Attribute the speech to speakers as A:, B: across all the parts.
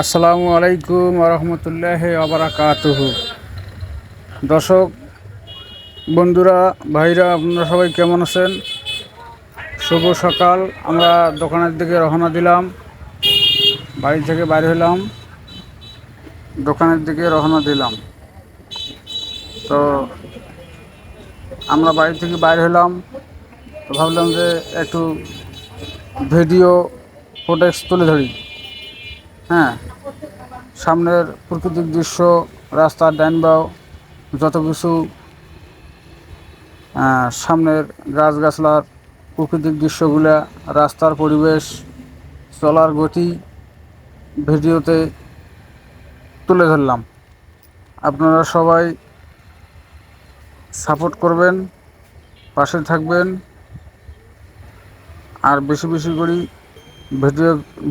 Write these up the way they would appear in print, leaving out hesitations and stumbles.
A: আসসালামু আলাইকুম রহমতুল্লাহ আবরাকাতুহু। দর্শক বন্ধুরা, ভাইরা, আপনারা সবাই কেমন আছেন? শুভ সকাল। আমরা দোকানের দিকে রওনা দিলাম, বাড়ি থেকে বাইরে হলাম, দোকানের দিকে রওনা দিলাম। তো আমরা বাড়ি থেকে বাইরে হলাম, তো ভাবলাম যে একটু ভিডিও ফুটেজ তুলে ধরি। হ্যাঁ, সামনের প্রাকৃতিক দৃশ্য, রাস্তার ডান বাও যত কিছু, সামনের গাছগাছলার প্রাকৃতিক দৃশ্যগুলা, রাস্তার পরিবেশ, চলার গতি ভিডিওতে তুলে ধরলাম। আপনারা সবাই সাপোর্ট করবেন, পাশে থাকবেন, আর বেশি বেশি করে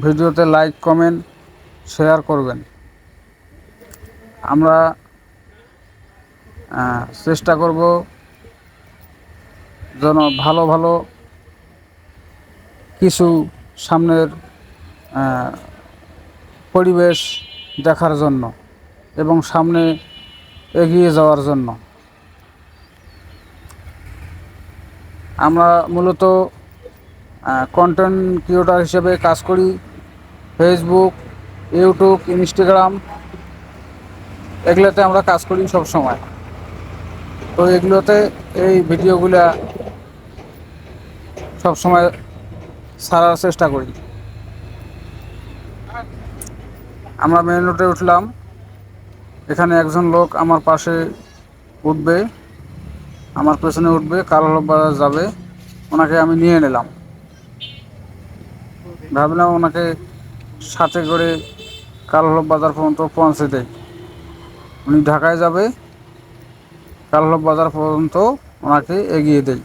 A: ভিডিওতে লাইক, কমেন্ট, শেয়ার করবেন। আমরা চেষ্টা করব যেন ভালো ভালো কিছু সামনের পরিবেশ দেখার জন্য এবং সামনে এগিয়ে যাওয়ার জন্য। আমরা মূলত কন্টেন্ট ক্রিয়েটর হিসেবে কাজ করি। ফেসবুক, ইউটিউব, ইনস্টাগ্রাম, এগুলোতে আমরা কাজ করি সব সময়। তো এগুলোতে এই ভিডিওগুলা সব সময় ছাড়ার চেষ্টা করি। আমরা মেন রোডে উঠলাম, এখানে একজন লোক আমার পাশে উঠবে, আমার পেছনে উঠবে, কালো বাজার যাবে, ওনাকে আমি নিয়ে নিলাম। ভাবলাম ওনাকে সাথে করে কালো বাজার পর্যন্ত পৌঁছে দেয়। উনি ঢাকায় যাবে, কালো বাজার পর্যন্ত ওনাকে এগিয়ে দেয়।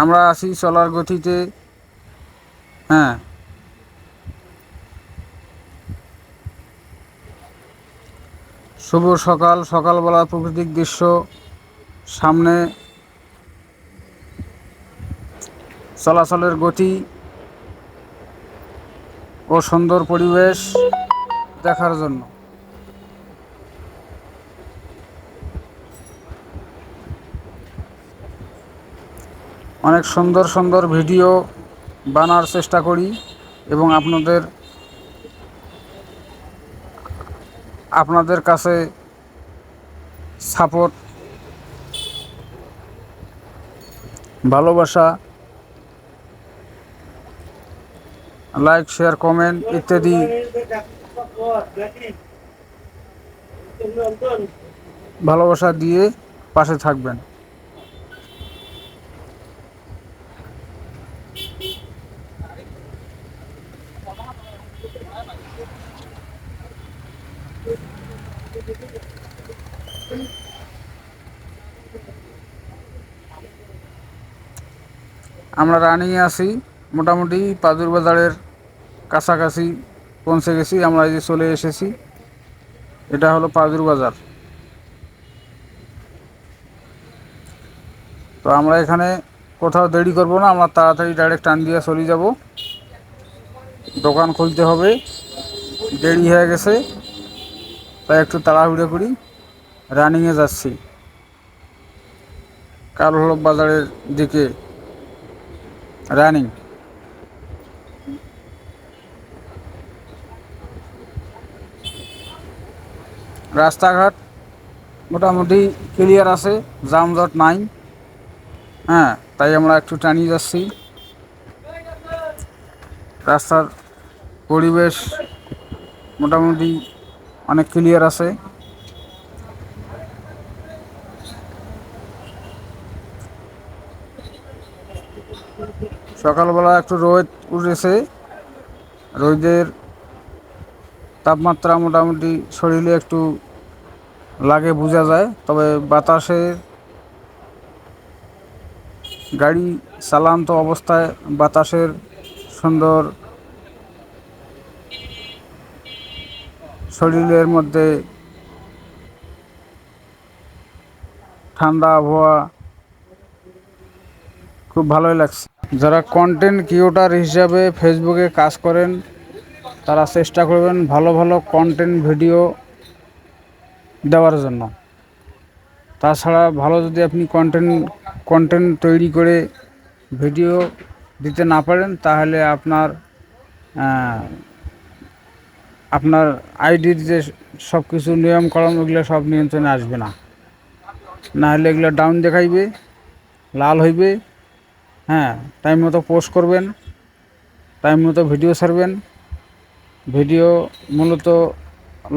A: আমরা আসি চলার গতিতে। হ্যাঁ, শুভ সকাল, সকালবেলার প্রাকৃতিক দৃশ্য, সামনে চলাচলের গতি ও সুন্দর পরিবেশ দেখার জন্য। অনেক সুন্দর সুন্দর ভিডিও বানার চেষ্টা করি এবং আপনাদের কাছে সাপোর্ট, ভালোবাসা, লাইক, শেয়ার, কমেন্ট ইত্যাদি ভালোবাসা দিয়ে পাশে থাকবেন। আমরা রানিংয়ে আছি, মোটামুটি পাদুর বাজারের কাছাকাছি পৌঁছে গেছি। আমরা এই যে চলে এসেছি, এটা হলো পাদুর বাজার। তো আমরা এখানে কোথাও দেরি করব না, আমরা তাড়াতাড়ি ডাইরেক্ট টান দিয়ে চলে যাব। দোকান খুলতে হবে, দেরি হয়ে গেছে, তাই একটু তাড়াহুড়ো করি রানিংয়ে যাচ্ছি কালহলক বাজারের দিকে। রানিং রাস্তাঘাট মোটামুটি ক্লিয়ার আছে, যানজট নাই। হ্যাঁ, তাই আমরা একটু টানিয়ে যাচ্ছি। রাস্তার পরিবেশ মোটামুটি অনেক ক্লিয়ার আছে। সকালবেলা একটু রোদ উঠেছে, রোদের তাপমাত্রা মোটামুটি শরীরে একটু লাগে, বোঝা যায়। তবে বাতাসের গাড়ি চালান্ত অবস্থায় বাতাসের সুন্দর শরীরের মধ্যে ঠান্ডা আবহাওয়া খুব ভালোই লাগছে। যারা কন্টেন্ট ক্রিয়েটর হিসাবে ফেসবুকে কাজ করেন তারা চেষ্টা করবেন ভালো ভালো কন্টেন্ট ভিডিও দেওয়ার জন্য। তাছাড়া ভালো যদি আপনি কন্টেন্ট তৈরি করে ভিডিও দিতে না পারেন তাহলে আপনার আইডির যে সব কিছু নিয়মকানুন ওগুলো সব নিয়ন্ত্রণে আসবে না। না হলে এগুলো ডাউন দেখাইবে, লাল হইবে। হ্যাঁ, টাইম মতো পোস্ট করবেন, টাইম মতো ভিডিও ছাড়বেন। ভিডিও মূলত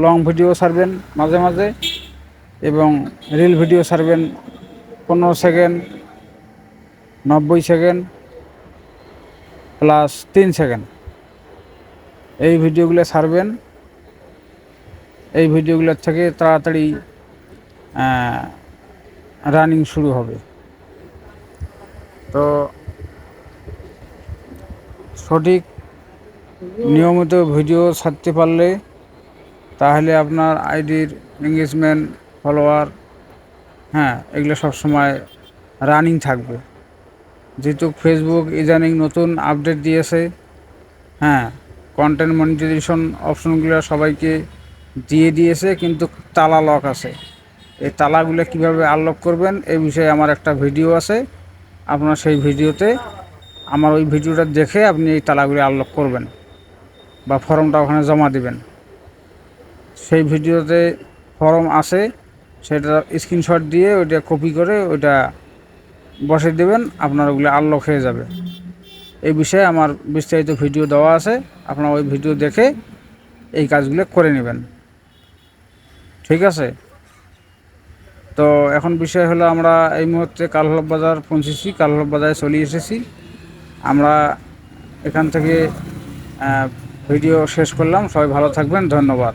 A: লং ভিডিও ছাড়বেন মাঝে মাঝে, এবং রিল ভিডিও ছাড়বেন 15 সেকেন্ড, 90 সেকেন্ড প্লাস 3 সেকেন্ড। এই ভিডিওগুলো ছাড়বেন। এই ভিডিওগুলোর থেকে তাড়াতাড়ি রানিং শুরু হবে। তো সঠিক নিয়মিত ভিডিও ছাড়তে পারলে তাহলে আপনার আইডির এঙ্গেজমেন্ট, ফলোয়ার, হ্যাঁ, এগুলো সবসময় রানিং থাকবে। যেহেতু ফেসবুক ইদানিং নতুন আপডেট দিয়েছে, হ্যাঁ, কন্টেন্ট মনিটাইজেশন অপশনগুলো সবাইকে দিয়ে দিয়েছে, কিন্তু তালা লক আছে। এই তালাগুলো কিভাবে আনলক করবেন এই বিষয়ে আমার একটা ভিডিও আছে। আপনার সেই ভিডিওতে আমার ওই ভিডিওটা দেখে আপনি এই তালাগুলি আনলক করবেন বা ফর্মটা ওখানে জমা দিবেন। সেই ভিডিওতে ফর্ম আছে, সেটা স্ক্রিনশট দিয়ে ওইটা কপি করে ওইটা বসে দেবেন, আপনার ওগুলো আনলক হয়ে যাবে। এই বিষয়ে আমার বিস্তারিত ভিডিও দেওয়া আছে, আপনারা ওই ভিডিও দেখে এই কাজগুলো করে নেবেন। ঠিক আছে? তো এখন বিষয় হলো, আমরা এই মুহূর্তে কালহলফ বাজার পৌঁছেছি, কালহলফ বাজারে চলে এসেছি। আমরা এখান থেকে ভিডিও শেষ করলাম। সবাই ভালো থাকবেন, ধন্যবাদ।